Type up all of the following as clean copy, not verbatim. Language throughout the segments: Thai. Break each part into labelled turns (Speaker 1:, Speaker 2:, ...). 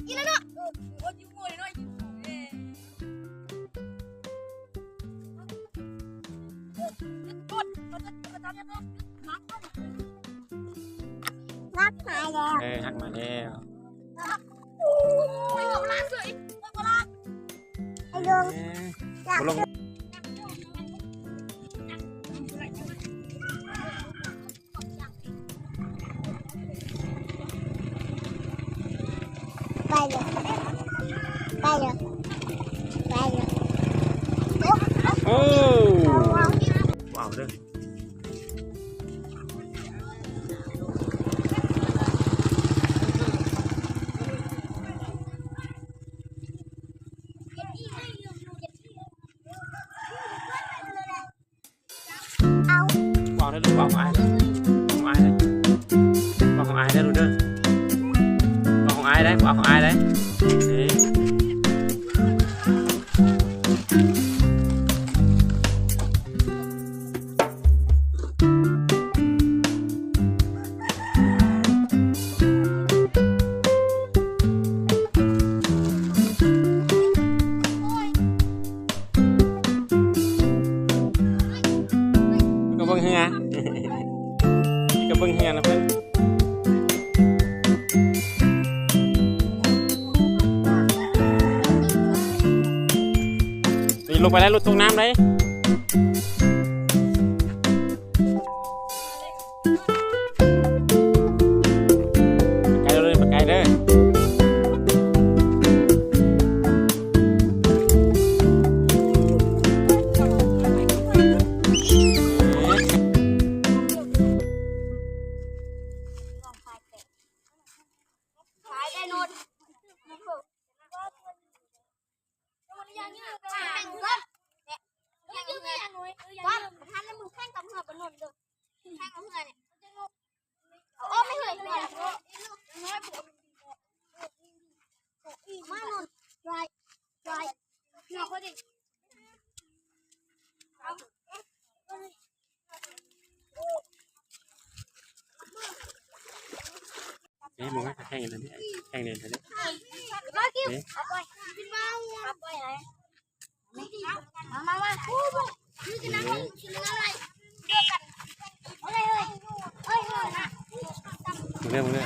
Speaker 1: กินแล้วเนาะรักหายแล้ว
Speaker 2: หักมาแล้ว
Speaker 1: ไอ้ลง
Speaker 2: ลง
Speaker 1: ไปเลยไปเลยไปเลย
Speaker 2: โอ้ว้าวเด้อว้าวเด้อว้าวของอายของอายเลยว้าวของอายได้ดูเด้อว้าวของอายได้ว้าวของอายได้ก็เบิ่งเฮียก็เบิ่งเฮียนะเพิ่นนี่ลงไปแล้วลดตรงน้ำเลยไกลเลยไกลเด้อมองให้แข่งเลยเนี่ยแข่งเลยเนี่ยมึงเนี่ย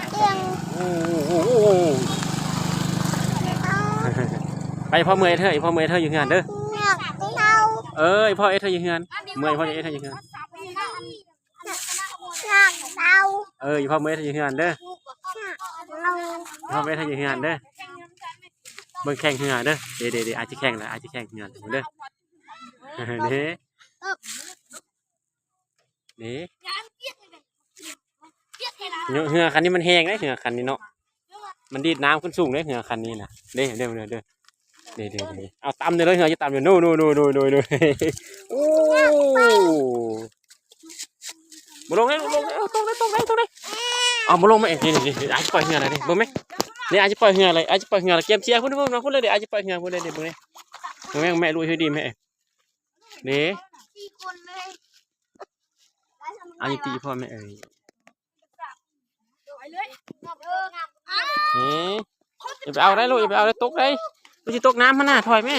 Speaker 2: ไปพ่อเมย์เธอพ่อเมย์เธออยู่งานเด้อพ่อเอเธออยู่งานเมย์พ่อเอเธออยู่งานพ่อเมย์เธออยู่งานเด้อพ่อเมย์เธออยู่งานเด้อเบิ่งแข่งงานเด้อเดี๋ยวอาจจะแข่งนะอาจจะแข่งงานเด้อนี่เหือคันนี้มันแห้งเลยเหือคันนี้เนาะมันดีดน้ำขึ้นสูงเลยเหือคันนี้นะเดี๋ยวเอาตำเลยเหือจะตำอยู่นู่นโอ้มาลงเลยตรงเลยเอามาลงไหมนี่อาจจะปล่อยเหืออะไรนี่บ่ไหมนี่อาจจะปล่อยเหืออะไรอาจจะปล่อยเหือเกมเชียร์พูดเลยเดี๋ยวอาจจะปล่อยเหือพูดเลยเดี๋ยวแม่รู้ให้ดีแม่นี่อาจจะตีพ่อแม่นี่อย่าไปเอาได้ลูกอย่าไปเอาได้ตกได้ไม่ใช่ตกน้ำมันน่ะถอยแม่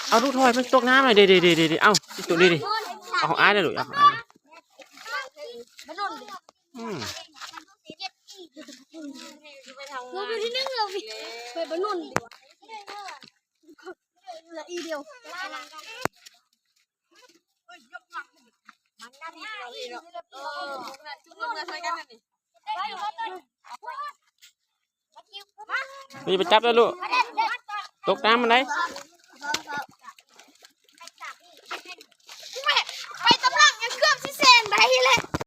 Speaker 2: เอาลูกถอยมันตกน้ำเลยเดี๋ยวเอาตัวดิเอาของอ้ายได้ลูกเอาของอ้าย
Speaker 1: ไปที่นึ่งเลยไปบนนุ่นดีกว่าเหลืออีเดียว
Speaker 2: นี่ไปจับได้ลูกตกน้ำมันได้